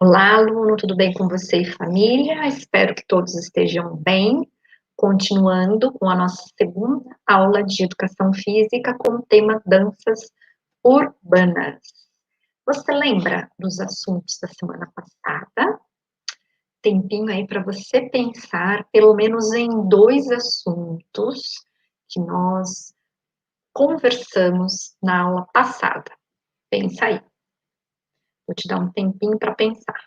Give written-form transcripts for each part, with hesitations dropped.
Olá, aluno, tudo bem com você e família? Espero que todos estejam bem. Continuando com a nossa segunda aula de Educação Física com o tema danças urbanas. Você lembra dos assuntos da semana passada? Tempinho aí para você pensar pelo menos em 2 assuntos que nós conversamos na aula passada. Pensa aí. Vou te dar um tempinho para pensar.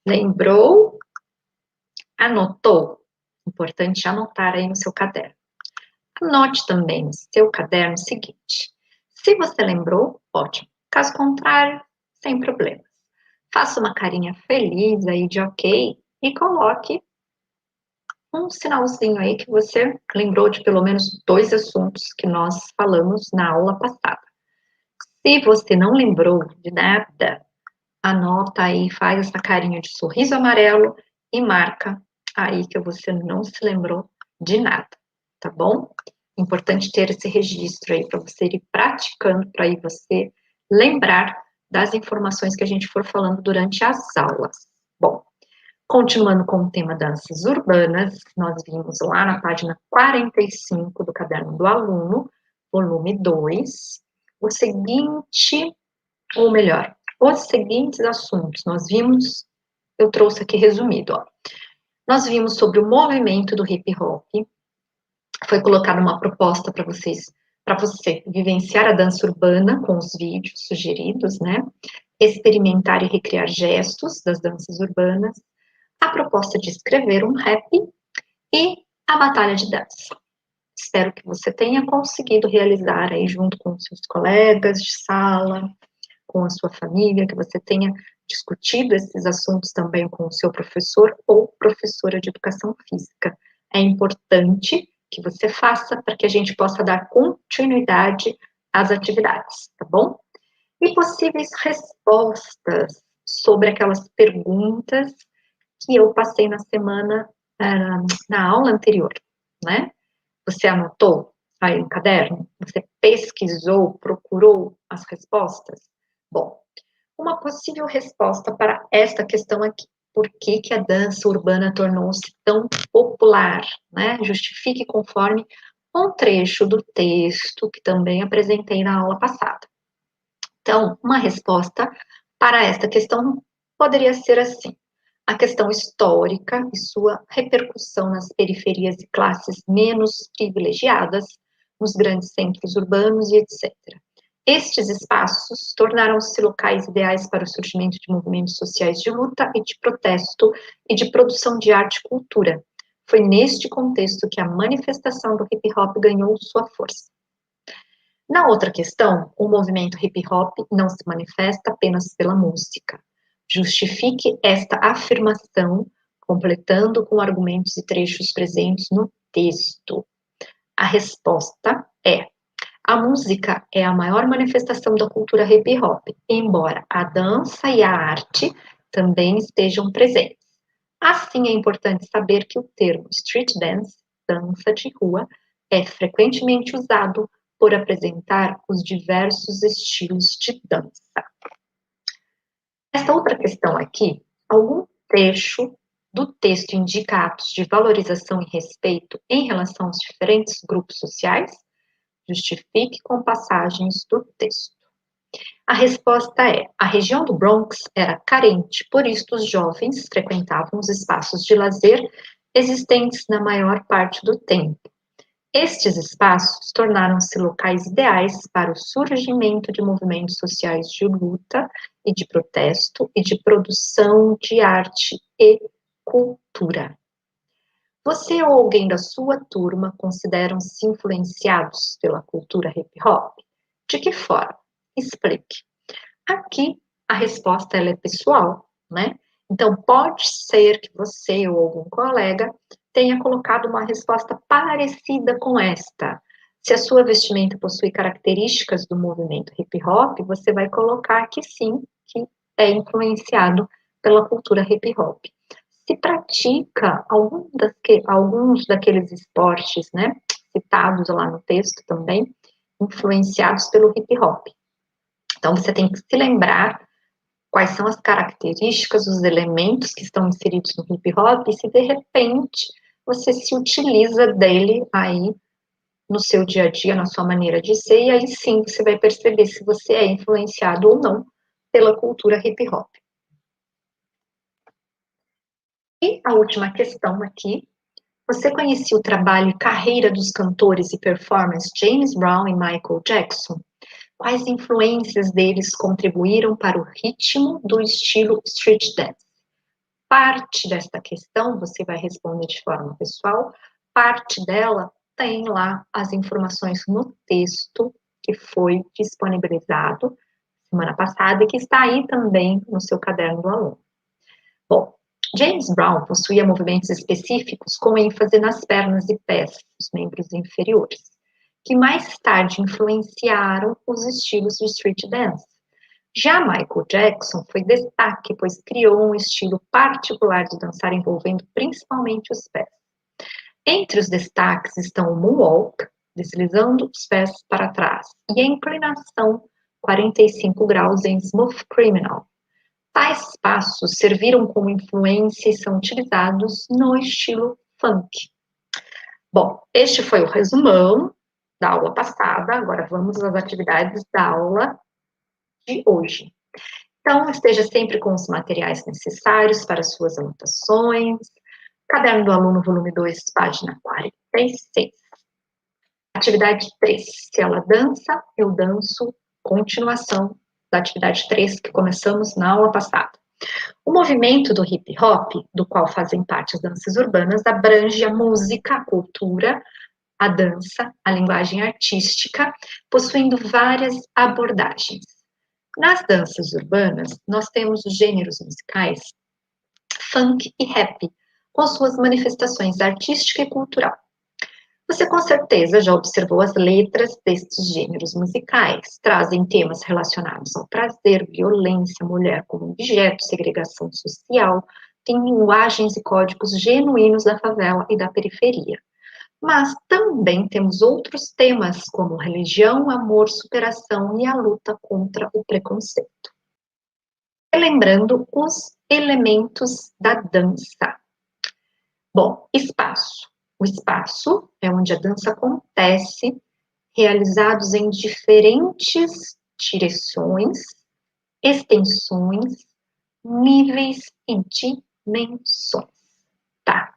Lembrou? Anotou? Importante anotar aí no seu caderno. Anote também no seu caderno o seguinte: se você lembrou, ótimo. Caso contrário, sem problemas. Faça uma carinha feliz aí de ok e coloque um sinalzinho aí que você lembrou de pelo menos 2 assuntos que nós falamos na aula passada. Se você não lembrou de nada, anota aí, faz essa carinha de sorriso amarelo e marca aí que você não se lembrou de nada, tá bom? Importante ter esse registro aí para você ir praticando, para aí você lembrar das informações que a gente for falando durante as aulas. Bom, continuando com o tema danças urbanas, nós vimos lá na página 45 do caderno do aluno, volume 2, o seguinte, ou melhor, os seguintes assuntos. Nós vimos, eu trouxe aqui resumido, ó. Nós vimos sobre o movimento do hip hop, foi colocada uma proposta para você vivenciar a dança urbana com os vídeos sugeridos, né? Experimentar e recriar gestos das danças urbanas, a proposta de escrever um rap e a batalha de dança. Espero que você tenha conseguido realizar aí junto com os seus colegas de sala, com a sua família, que você tenha discutido esses assuntos também com o seu professor ou professora de educação física. É importante que você faça para que a gente possa dar continuidade às atividades, tá bom? E possíveis respostas sobre aquelas perguntas que eu passei na semana, na aula anterior, né? Você anotou aí no caderno? Você pesquisou, procurou as respostas? Bom, uma possível resposta para esta questão aqui. Por que que a dança urbana tornou-se tão popular, né? Justifique conforme um trecho do texto que também apresentei na aula passada. Então, uma resposta para esta questão poderia ser assim: a questão histórica e sua repercussão nas periferias e classes menos privilegiadas, nos grandes centros urbanos e etc. Estes espaços tornaram-se locais ideais para o surgimento de movimentos sociais de luta e de protesto e de produção de arte e cultura. Foi neste contexto que a manifestação do hip hop ganhou sua força. Na outra questão, o movimento hip hop não se manifesta apenas pela música. Justifique esta afirmação, completando com argumentos e trechos presentes no texto. A resposta é: a música é a maior manifestação da cultura hip hop, embora a dança e a arte também estejam presentes. Assim, é importante saber que o termo street dance, dança de rua, é frequentemente usado por apresentar os diversos estilos de dança. Esta outra questão aqui, algum trecho do texto indica atos de valorização e respeito em relação aos diferentes grupos sociais? Justifique com passagens do texto. A resposta é: a região do Bronx era carente, por isso os jovens frequentavam os espaços de lazer existentes na maior parte do tempo. Estes espaços tornaram-se locais ideais para o surgimento de movimentos sociais de luta e de protesto e de produção de arte e cultura. Você ou alguém da sua turma consideram-se influenciados pela cultura hip hop? De que forma? Explique. Aqui a resposta ela é pessoal, né? Então pode ser que você ou algum colega tenha colocado uma resposta parecida com esta. Se a sua vestimenta possui características do movimento hip hop, você vai colocar que sim, que é influenciado pela cultura hip hop. Se pratica alguns daqueles esportes, né, citados lá no texto também, influenciados pelo hip hop. Então, você tem que se lembrar quais são as características, os elementos que estão inseridos no hip hop, e se de repente você se utiliza dele aí no seu dia a dia, na sua maneira de ser, e aí sim você vai perceber se você é influenciado ou não pela cultura hip hop. E a última questão aqui, você conhecia o trabalho e carreira dos cantores e performers James Brown e Michael Jackson? Quais influências deles contribuíram para o ritmo do estilo street dance? Parte desta questão você vai responder de forma pessoal, parte dela tem lá as informações no texto que foi disponibilizado semana passada e que está aí também no seu caderno do aluno. Bom, James Brown possuía movimentos específicos com ênfase nas pernas e pés, os membros inferiores, que mais tarde influenciaram os estilos de street dance. Já Michael Jackson foi destaque, pois criou um estilo particular de dançar envolvendo principalmente os pés. Entre os destaques estão o moonwalk, deslizando os pés para trás, e a inclinação 45 graus em Smooth Criminal. Tais passos serviram como influência e são utilizados no estilo funk. Bom, este foi o resumão da aula passada, agora vamos às atividades da aula de hoje. Então, esteja sempre com os materiais necessários para suas anotações. Caderno do aluno, volume 2, página 46. Atividade 3. Se ela dança, eu danço. Continuação da atividade 3 que começamos na aula passada. O movimento do hip hop, do qual fazem parte as danças urbanas, abrange a música, a cultura, a dança, a linguagem artística, possuindo várias abordagens. Nas danças urbanas, nós temos os gêneros musicais funk e rap, com suas manifestações artística e cultural. Você com certeza já observou as letras destes gêneros musicais. Trazem temas relacionados ao prazer, violência, mulher como objeto, segregação social, têm linguagens e códigos genuínos da favela e da periferia. Mas também temos outros temas como religião, amor, superação e a luta contra o preconceito. Relembrando os elementos da dança. Bom, espaço. O espaço é onde a dança acontece, realizados em diferentes direções, extensões, níveis e dimensões. Tá?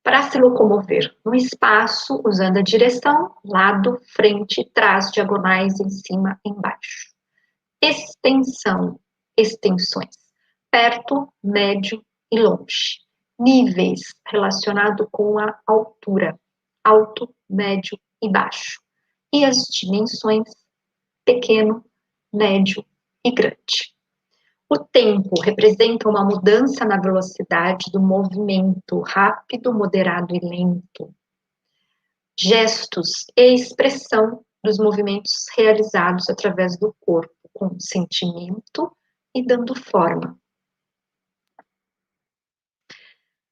Para se locomover no espaço, usando a direção, lado, frente, trás, diagonais, em cima, embaixo. Extensão, extensões, perto, médio e longe. Níveis, relacionado com a altura, alto, médio e baixo. E as dimensões, pequeno, médio e grande. O tempo representa uma mudança na velocidade do movimento, rápido, moderado e lento. Gestos e expressão dos movimentos realizados através do corpo, com sentimento e dando forma.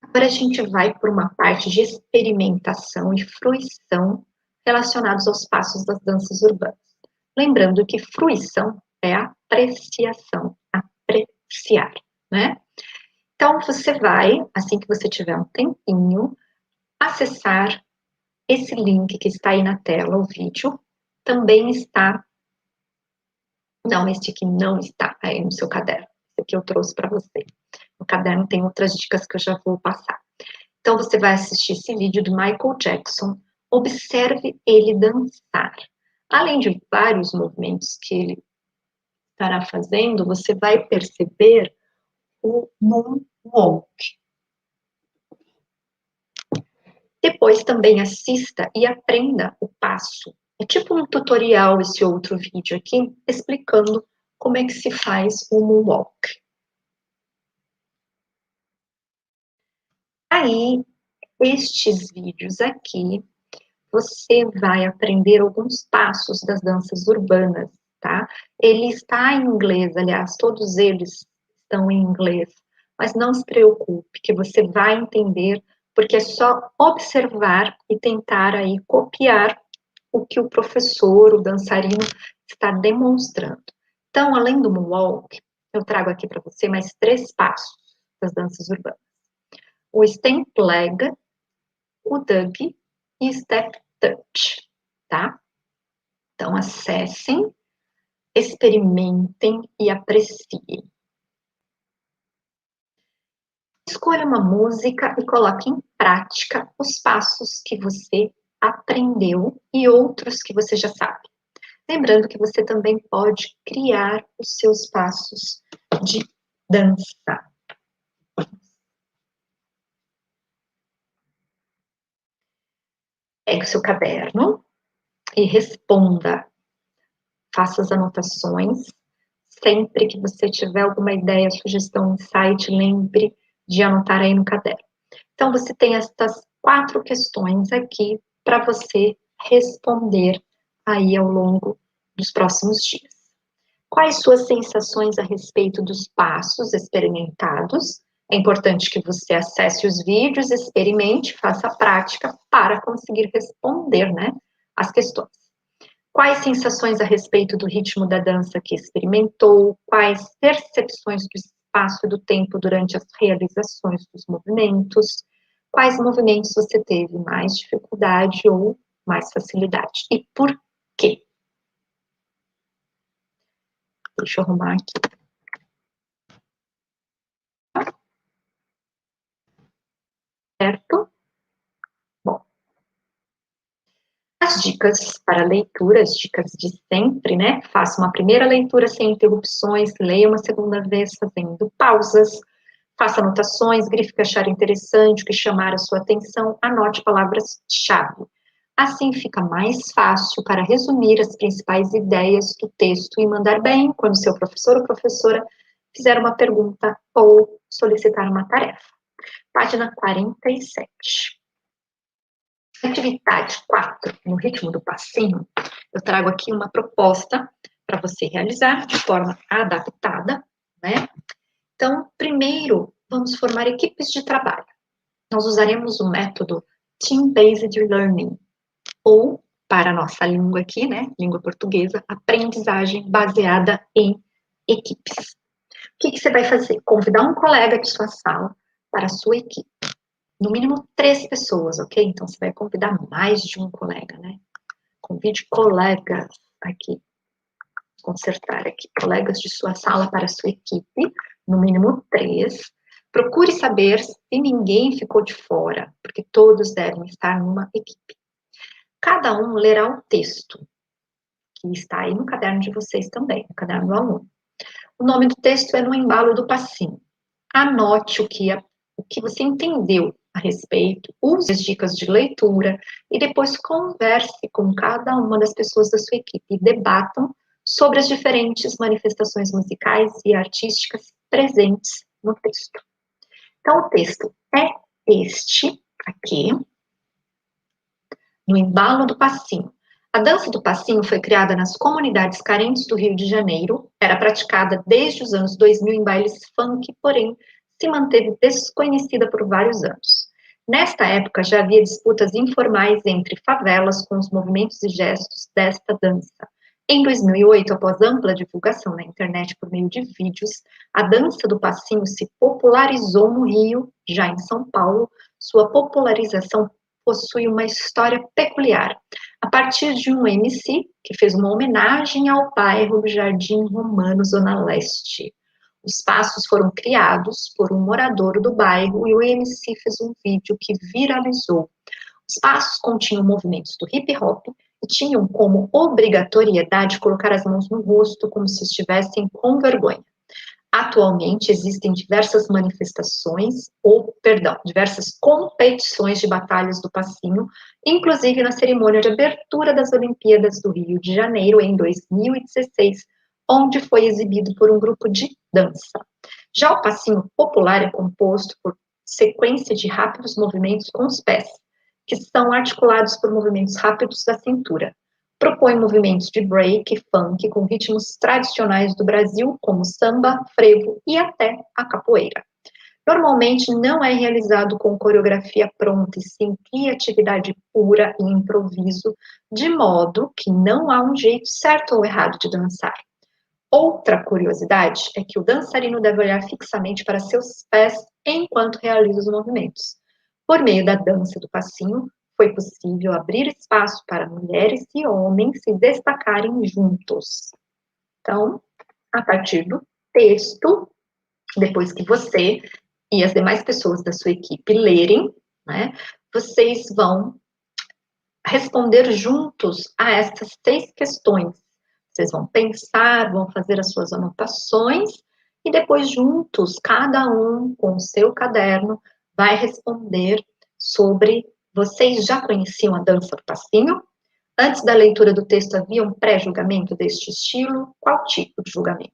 Agora a gente vai por uma parte de experimentação e fruição relacionados aos passos das danças urbanas. Lembrando que fruição é apreciação, apreciar, né? Então, você vai, assim que você tiver um tempinho, acessar esse link que está aí na tela, o vídeo, também está. Não, este aqui não está aí no seu caderno. Esse aqui eu trouxe para você. No caderno tem outras dicas que eu já vou passar. Então, você vai assistir esse vídeo do Michael Jackson. Observe ele dançar. Além de vários movimentos que ele estará fazendo, você vai perceber o moonwalk. Depois também assista e aprenda o passo. É tipo um tutorial esse outro vídeo aqui, explicando como é que se faz o moonwalk. Aí, estes vídeos aqui, você vai aprender alguns passos das danças urbanas, tá? Ele está em inglês, aliás, todos eles estão em inglês, mas não se preocupe, que você vai entender, porque é só observar e tentar aí copiar o que o professor, o dançarino, está demonstrando. Então, além do moonwalk, eu trago aqui para você mais 3 passos das danças urbanas. O stamp leg, o Doug e Step Touch, tá? Então, acessem, experimentem e apreciem. Escolha uma música e coloque em prática os passos que você aprendeu e outros que você já sabe. Lembrando que você também pode criar os seus passos de dança. Pegue o seu caderno e responda. Faça as anotações. Sempre que você tiver alguma ideia, sugestão, insight, lembre de anotar aí no caderno. Então, você tem estas 4 questões aqui para você responder aí ao longo dos próximos dias. Quais suas sensações a respeito dos passos experimentados? É importante que você acesse os vídeos, experimente, faça a prática para conseguir responder, né, as questões. Quais sensações a respeito do ritmo da dança que experimentou? Quais percepções do espaço e do tempo durante as realizações dos movimentos? Quais movimentos você teve mais dificuldade ou mais facilidade? E por quê? Deixa eu arrumar aqui. Certo? Bom, as dicas para leitura, as dicas de sempre, né? Faça uma primeira leitura sem interrupções, leia uma segunda vez fazendo pausas, faça anotações, grife o que achar interessante, o que chamar a sua atenção, anote palavras-chave. Assim fica mais fácil para resumir as principais ideias do texto e mandar bem quando seu professor ou professora fizer uma pergunta ou solicitar uma tarefa. Página 47. Atividade 4, no ritmo do passinho, eu trago aqui uma proposta para você realizar de forma adaptada, né? Então, primeiro, vamos formar equipes de trabalho. Nós usaremos o método Team-Based Learning, ou, para a nossa língua aqui, né, língua portuguesa, aprendizagem baseada em equipes. O que você vai fazer? Convidar um colega de sua sala para a sua equipe. No mínimo 3 pessoas, ok? Então, você vai convidar mais de um colega, né? Convide colegas aqui, consertar aqui, colegas de sua sala para a sua equipe, no mínimo 3. Procure saber se ninguém ficou de fora, porque todos devem estar numa equipe. Cada um lerá o texto, que está aí no caderno de vocês também, no caderno do aluno. O nome do texto é No Embalo do Passinho. Anote o que você entendeu a respeito, use as dicas de leitura e depois converse com cada uma das pessoas da sua equipe e debatam sobre as diferentes manifestações musicais e artísticas presentes no texto. Então, o texto é este aqui, No Embalo do Passinho. A dança do passinho foi criada nas comunidades carentes do Rio de Janeiro, era praticada desde os anos 2000 em bailes funk, porém se manteve desconhecida por vários anos. Nesta época já havia disputas informais entre favelas com os movimentos e gestos desta dança. Em 2008, após ampla divulgação na internet por meio de vídeos, a dança do passinho se popularizou no Rio, já em São Paulo. Sua popularização possui uma história peculiar. A partir de um MC que fez uma homenagem ao bairro do Jardim Romano, Zona Leste. Os passos foram criados por um morador do bairro e o MC fez um vídeo que viralizou. Os passos continham movimentos do hip hop e tinham como obrigatoriedade colocar as mãos no rosto como se estivessem com vergonha. Atualmente existem diversas manifestações, diversas competições de batalhas do passinho, inclusive na cerimônia de abertura das Olimpíadas do Rio de Janeiro em 2016, onde foi exibido por um grupo de dança. Já o passinho popular é composto por sequência de rápidos movimentos com os pés, que são articulados por movimentos rápidos da cintura. Propõe movimentos de break e funk com ritmos tradicionais do Brasil, como samba, frevo e até a capoeira. Normalmente não é realizado com coreografia pronta, e sim criatividade pura e improviso, de modo que não há um jeito certo ou errado de dançar. Outra curiosidade é que o dançarino deve olhar fixamente para seus pés enquanto realiza os movimentos. Por meio da dança do passinho, foi possível abrir espaço para mulheres e homens se destacarem juntos. Então, a partir do texto, depois que você e as demais pessoas da sua equipe lerem, né, vocês vão responder juntos a essas 6 questões. Vocês vão pensar, vão fazer as suas anotações e depois juntos, cada um com o seu caderno, vai responder sobre: vocês já conheciam a dança do passinho? Antes da leitura do texto havia um pré-julgamento deste estilo? Qual tipo de julgamento?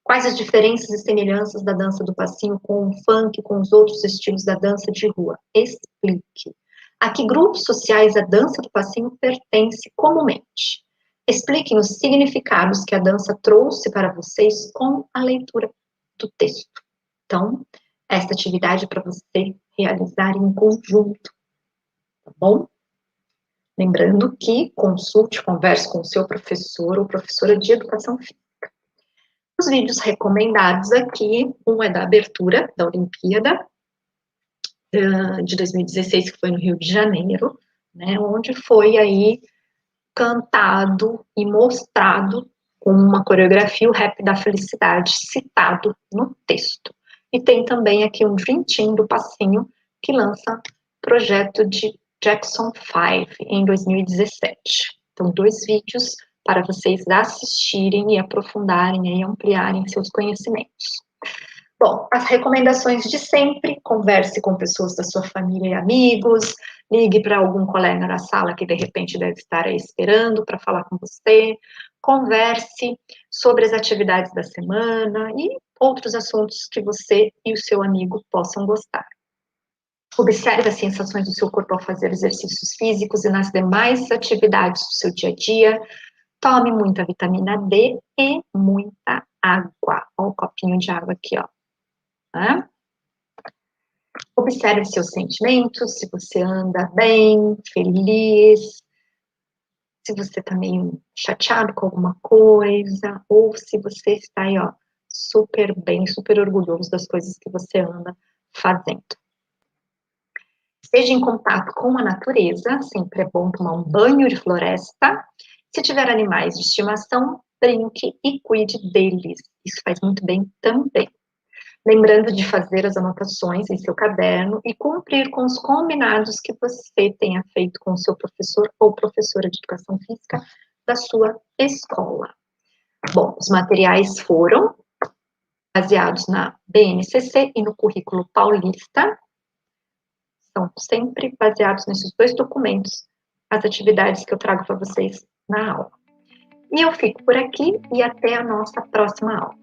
Quais as diferenças e semelhanças da dança do passinho com o funk, com os outros estilos da dança de rua? Explique. A que grupos sociais a dança do passinho pertence comumente? Expliquem os significados que a dança trouxe para vocês com a leitura do texto. Então, esta atividade é para você realizar em conjunto, tá bom? Lembrando que consulte, converse com o seu professor ou professora de educação física. Os vídeos recomendados aqui, um é da abertura da Olimpíada de 2016, que foi no Rio de Janeiro, né, onde foi aí cantado e mostrado com uma coreografia, o Rap da Felicidade, citado no texto. E tem também aqui um Dream Team do Passinho, que lança projeto de Jackson 5 em 2017. Então, 2 vídeos para vocês assistirem e aprofundarem e ampliarem seus conhecimentos. Bom, as recomendações de sempre: converse com pessoas da sua família e amigos, ligue para algum colega na sala que de repente deve estar aí esperando para falar com você, converse sobre as atividades da semana e outros assuntos que você e o seu amigo possam gostar. Observe as sensações do seu corpo ao fazer exercícios físicos e nas demais atividades do seu dia a dia. Tome muita vitamina D e muita água. Olha o copinho de água aqui, ó. Né? Observe seus sentimentos, se você anda bem, feliz, se você está meio chateado com alguma coisa, ou se você está aí, ó, super bem, super orgulhoso das coisas que você anda fazendo. Esteja em contato com a natureza, sempre é bom tomar um banho de floresta. Se tiver animais de estimação, brinque e cuide deles. Isso faz muito bem também. Lembrando de fazer as anotações em seu caderno e cumprir com os combinados que você tenha feito com o seu professor ou professora de educação física da sua escola. Bom, os materiais foram baseados na BNCC e no currículo paulista. São sempre baseados nesses 2 documentos, as atividades que eu trago para vocês na aula. E eu fico por aqui e até a nossa próxima aula.